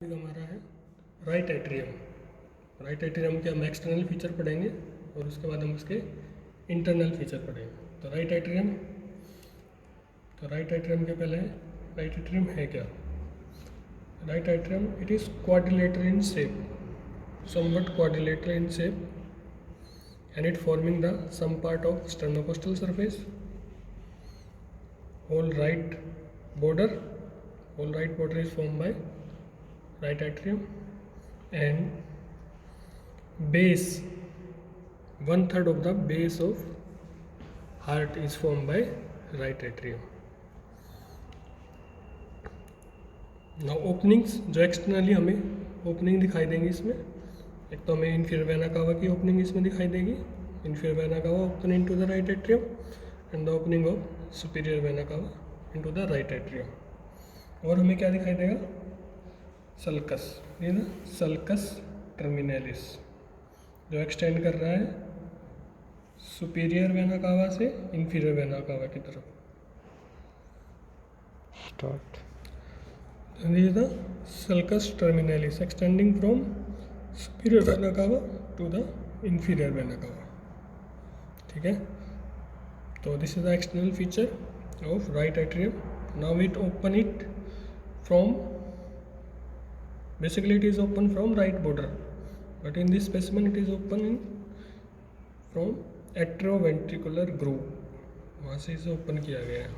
हमारा है right atrium. Right atrium के हम एक्सटर्नल फीचर पढ़ेंगे और उसके बाद हम उसके इंटरनल फीचर पढ़ेंगे। तो राइट एट्रियम के पहले राइट एट्रियम है क्या? Right atrium, it is quadrilateral in shape, somewhat quadrilateral in shape, and it forming the some part of sternocostal surface. Whole right border is formed by right atrium, and base, 1/3 of the base of heart is formed by right atrium. Now openings, जो externally हमें opening दिखाई देंगी इसमें, एक तो हमें inferior vena cava की opening इसमें दिखाई देगी। Inferior vena cava open into the right atrium and the opening of superior vena कावा इनटू द राइट एट्रियम। और हमें क्या दिखाई देगा? सल्कस, ये ना सल्कस टर्मिनलिस, जो एक्सटेंड कर रहा है सुपीरियर वेना कावा से इन्फीरियर वेना कावा की तरफ। Start. And this is the sulcus terminalis extending from superior vena cava to the inferior vena cava. ठीक है, तो this is the external feature of right atrium. Now it open it from, basically it is open from right border, but in this specimen it is open from atrioventricular groove, वहाँ से इसे open किया गया है।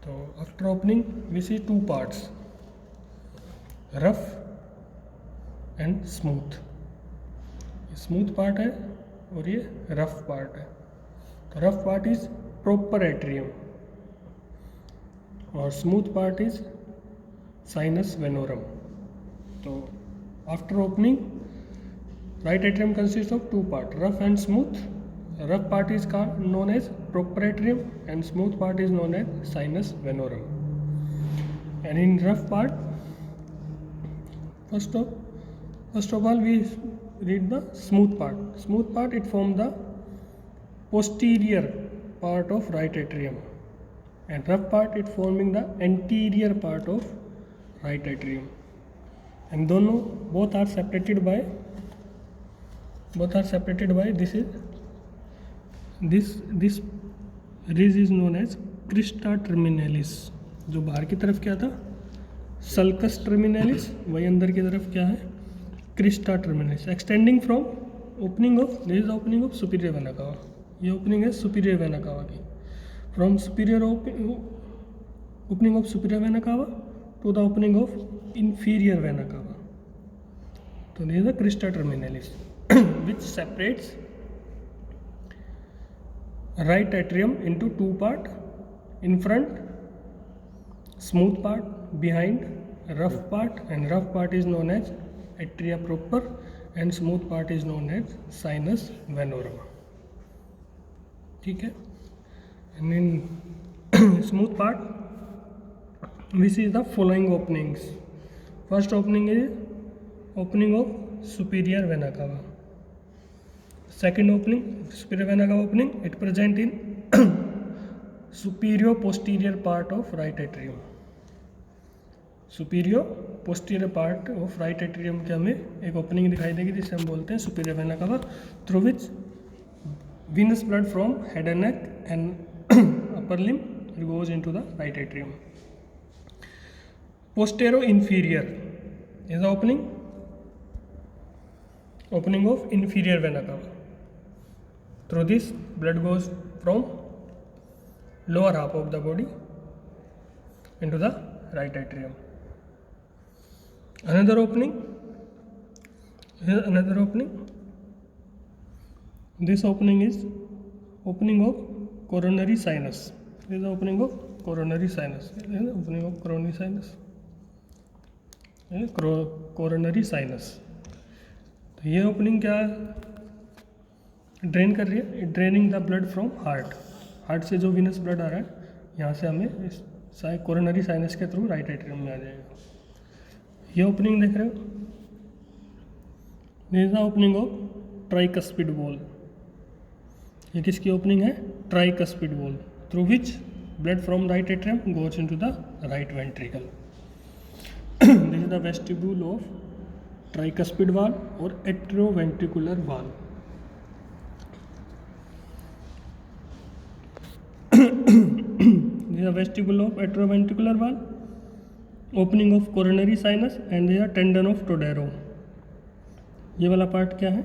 तो after opening we see two parts, rough and smooth. Smooth part है और ये रफ पार्ट है। तो rough part is proper atrium और smooth part is sinus venarum. तो after opening right atrium consist of two part, rough and smooth. Rough part is known as proper atrium and smooth part is known as sinus venorum. And in rough part, first of all we read the smooth part. Smooth part, it forms the posterior part of right atrium, and rough part it forming the anterior part of right atrium. And both are separated by this ridge is known as crista terminalis। जो बाहर की तरफ क्या था? Sulcus terminalis, वही अंदर की तरफ क्या है? Crista terminalis. Extending from opening of, this is opening of superior vena cava, ये ओपनिंग है सुपीरियर वेना कावा की। From superior opening of superior vena cava to the opening of inferior vena cava. So this is the crista terminalis which separates right atrium into two part, in front smooth part, behind rough part, and rough part is known as atria proper and smooth part is known as sinus venorum. ठीक है, and in smooth part we see the following openings. First opening is opening of superior vena cava. Second opening, superior vena cava opening, it present in superior posterior part of right atrium. Superior posterior part of right atrium के हमें एक opening दिखाई देगी जिसे हम बोलते हैं superior vena cava, through which venous blood from head and neck and upper limb goes into the right atrium. Postero inferior is the opening of inferior vena cava. Through this blood goes from lower half of the body into the right atrium. Another opening, this opening is opening of coronary sinus. This is the opening of coronary sinus. Coronary sinus. तो ये opening क्या drain कर रही है? Draining the blood from heart से जो Venus blood आ रहा है यहाँ से हमें इस कोरोनरी साइनस के थ्रू राइट एट्रियम में आ जाएगा। ये ओपनिंग देख रहे हो, this is the opening of tricuspid wall. ये किसकी ओपनिंग है? Tricuspid wall, through which blood from right atrium goes into the right ventricle. This is the vestibule of tricuspid valve or atrioventricular valve. This is the vestibule of atrioventricular valve, opening of coronary sinus, and this is tendon of Todaro. ये वाला part क्या है?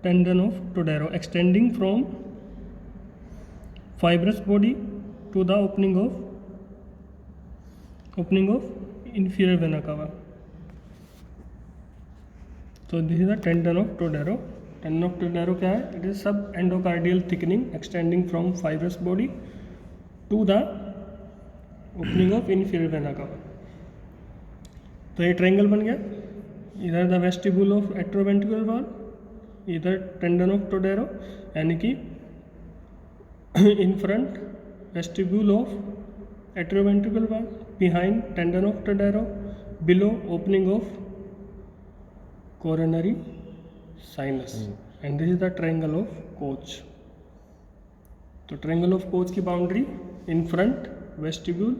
Tendon of Todaro, extending from fibrous body to the opening of inferior vena cava. So this is the tendon of Todaro. Tendon of Todaro क्या है? It is subendocardial thickening extending from fibrous body to the opening of inferior vena cava. तो ये triangle बन गया. इधर the vestibule of एट्रोवेंट्रिकुलर valve, इधर tendon of टोडेरो, यानी कि in front vestibule of atrioventricular valve, behind tendon of Todaro, below opening of coronary sinus, and this is the triangle of Koch. तो triangle of Koch की boundary in front vestibule,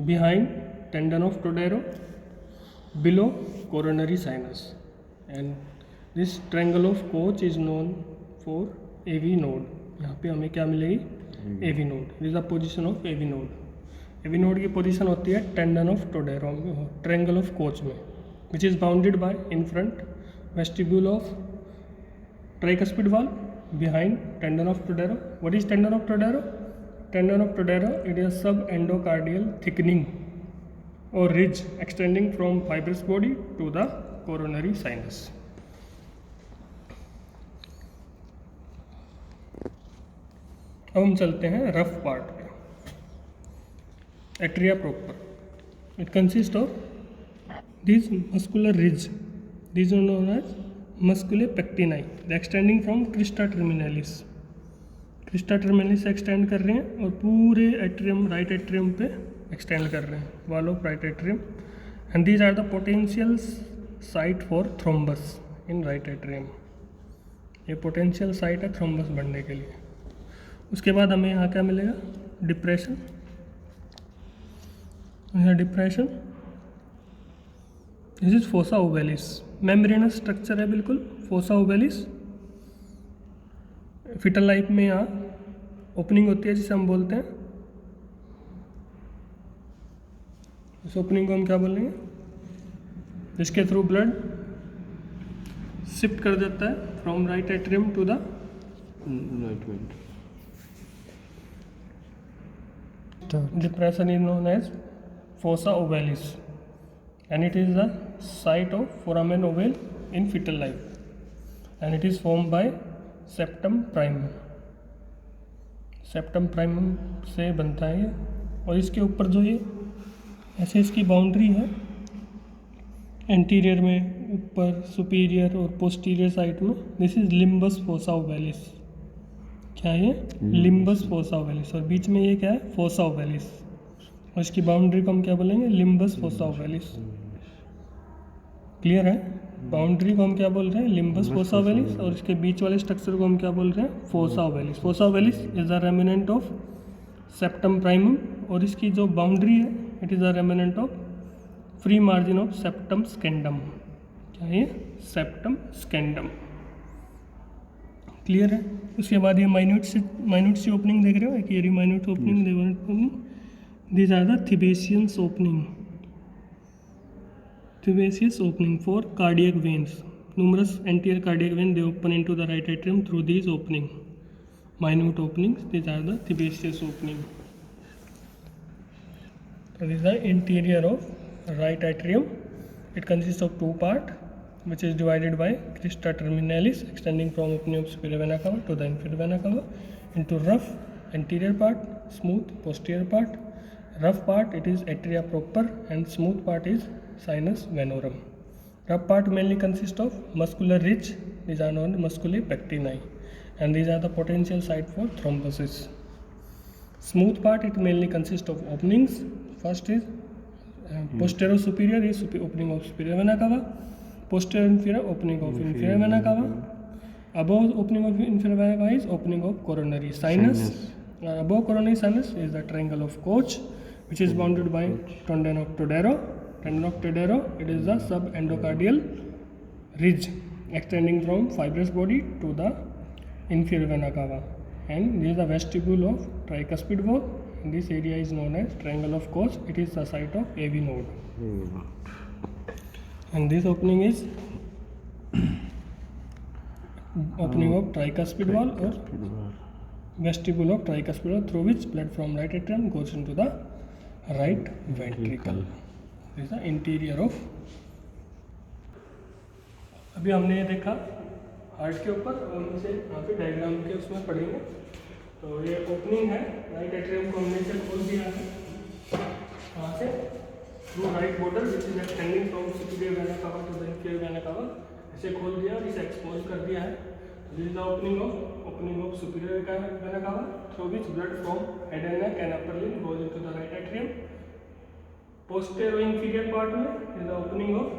behind tendon of Todaro, below coronary sinus, and this triangle of Koch is known for AV node. यहाँ पे हमें क्या मिलेगी? AV node. This is the position of AV node. AV node की position होती है tendon of Todaro, triangle of Koch में, which is bounded by in front vestibule of tricuspid valve, behind tendon of Todaro. What is tendon of Todaro? Tendon of Todaro, it is sub endocardial thickening और ridge extending from fibrous body to the coronary sinus. अब हम चलते हैं rough part पे. Atria proper, it consist of this muscular ridge, this known as musculi pectinati, extending from crista terminalis. Crista terminalis से extend कर रहे हैं और पूरे एट्रियम, राइट एट्रियम पे एक्सटेंड कर रहे हैं, wall of right atrium, and these are the potential site for thrombus in right atrium. ये पोटेंशियल साइट है थ्रोम्बस बनने के लिए. उसके बाद हमें यहाँ क्या मिलेगा? डिप्रेशन. यहाँ depression, this is fossa ovalis. Membranous structure है बिल्कुल, फोसा ओवेलिस. फिटल लाइफ में यहाँ ओपनिंग होती है जिसे हम बोलते हैं, इस ओपनिंग को हम क्या बोलेंगे? जिसके थ्रू ब्लड शिफ्ट कर देता है from right atrium to the right ventricle. Depression is known as fossa ovalis, and it is the site of foramen ovale in fetal life, and it is formed by septum primum. septum primum से बनता है ये, और इसके ऊपर जो ये ऐसे इसकी बाउंड्री है, एंटीरियर में ऊपर, सुपीरियर और पोस्टीरियर साइड में, this is limbus fossa ovalis. क्या है ये? Limbus fossa ovalis. और बीच में ये क्या है? Fossa ovalis. और इसकी बाउंड्री को हम क्या बोलेंगे? Limbus fossa ovalis. क्लियर है? बाउंड्री को हम क्या बोल रहे हैं? Limbus fossa ovalis. और इसके बीच वाले स्ट्रक्चर को हम क्या बोल रहे हैं? Fossa ovalis. Fossa ovalis is the remnant of septum primum, और इसकी जो बाउंड्री है, it is the remnant of free margin of septum secundum. क्या है? सेप्टम स्केंडम. क्लियर है? उसके बाद ये माइन्यूट सी ओपनिंग देख रहे हो, एक ये minute opening, these are the Thebesius opening. Thebesius opening for cardiac veins. numerous anterior cardiac vein, they open into the right atrium through these opening, minute openings. These are the thibaceous opening. So this is the interior of right atrium. It consists of two parts, which is divided by crista terminalis extending from opening of superior vena cava to the inferior vena cava into rough anterior part, smooth posterior part. Rough part it is atria proper and smooth part is sinus venorum. Rough part mainly consists of muscular ridge, these are known musculae pectini, and these are the potential site for thrombosis. Smooth part it mainly consists of openings. First is posterior superior is opening of superior vena cava, posterior inferior opening of inferior vena cava, above opening of inferior vena cava is opening of coronary sinus. Above coronary sinus is the triangle of Koch, which is bounded by tendon of Todaro, tendon of Todaro, it is the subendocardial ridge extending from fibrous body to the inferior vena cava, and this is the vestibule of tricuspid valve, and this area is known as triangle of Koch. It is the site of AV node, and this opening is opening of tricuspid valve or vestibule of tricuspid valve, through which blood from right atrium goes into the right ventricle. This is the interior of. अभी हमने ये देखा heart के ऊपर, और इसे यहाँ पे डायग्राम के उसमें पढ़ेंगे। तो ये ओपनिंग है, राइट एट्रियम को हमने इसे खोल दिया है वहाँ से through right border which is extending from superior vena cava to the inferior vena cava, इसे खोल दिया और इसे एक्सपोज कर दिया है। This is the opening of superior vena cava through which blood from head and neck and upper limb goes into the right atrium. Posterior inferior part में is the opening of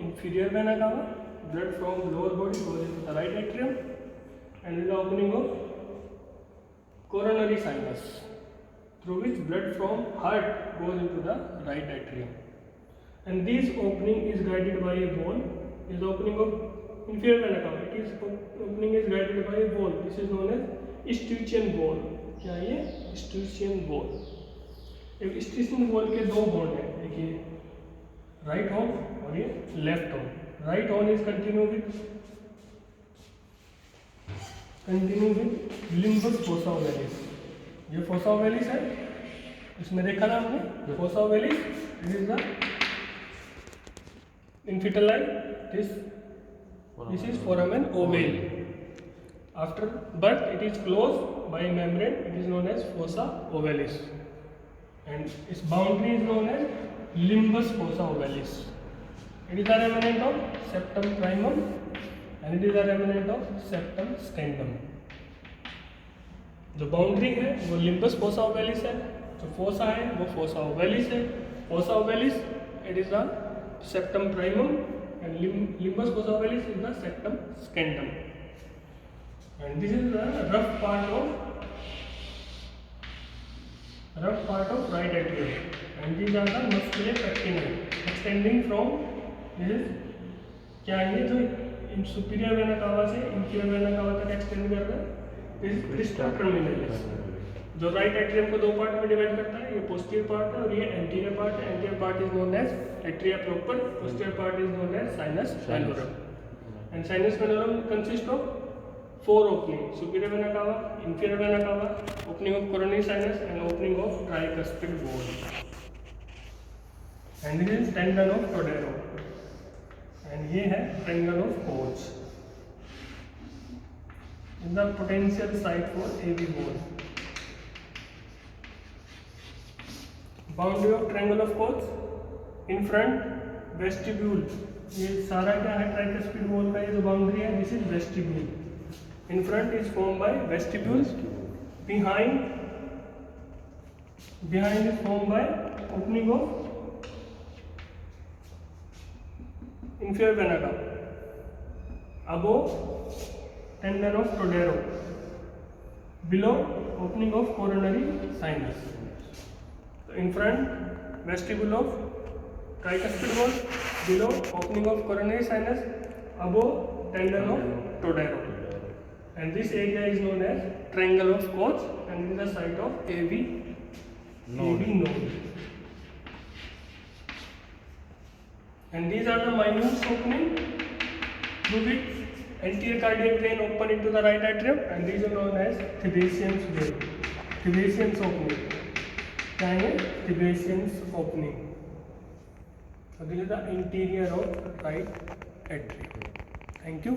inferior vena cava, blood from lower body goes into the right atrium, and is the opening of coronary sinus through which blood from heart goes into the right atrium, and this opening is guided by a wall. Is the opening of inferior vena cava, it is opening is guided by a wall. This is known as Eustachian wall. क्या ये Eustachian wall? एक Eustachian wall के दो bond हैं, एक ये right horn और ये left horn. Right horn is continue with limbus fossa ovalis. ये फोसा ओवैलिस है, इसमें देखा ना हमने fossa ovalis, this is the in foetal life, this is foramen ovale. After birth it is close by membrane, it is known as fossa ovalis, and its boundary is known as limbus fossa ovalis. It is a remnant of septum primum and it is a remnant of septum scandum. जो boundary है वो limbus fossa ovalis है, जो fossa है वो fossa ovalis है। Fossa ovalis it is the septum primum and limbus fossa ovalis is the septum secundum, and this is the rough part of right atrium, and these are the musculae pectinal extending from क्या है जो superior vena कावा से inferior vena कावा तक extend कर रहा है। दिस क्रिस्टल टर्मिनलिस जो राइट एट्रियम को दो पार्ट में डिवाइड करता है, ये पोस्टीरियर पार्ट है और ये एंटीरियर पार्ट है। Anterior part is known as atria proper, posterior part is known as sinus venarum, and sinus venarum consist of four opening: superior vena cava, inferior vena cava, opening of coronary sinus and opening of tricuspid valve, and this is tendon of Todaro, and ये है triangle of Koch, in the potential site for AV valve. Boundary of triangle of Koch in front vestibule, ये सारा क्या है tricuspid wall का ये जो boundary है this is vestibule. In front is form by vestibule, behind is form by opening of inferior vena cava, above tendon of Todaro, below opening of coronary sinus. So in front vestibule of tricuspid valve, below opening of coronary sinus, above tendon of Todaro, and this area is known as triangle of Koch, and it is the site of AV node. And these are the minute opening through which anterior cardiac vein open into the right atrium, and these are known as Thebesian's vein, Thebesian's opening. क्या है Thebesian's opening? So this is the interior of right atrium. Thank you.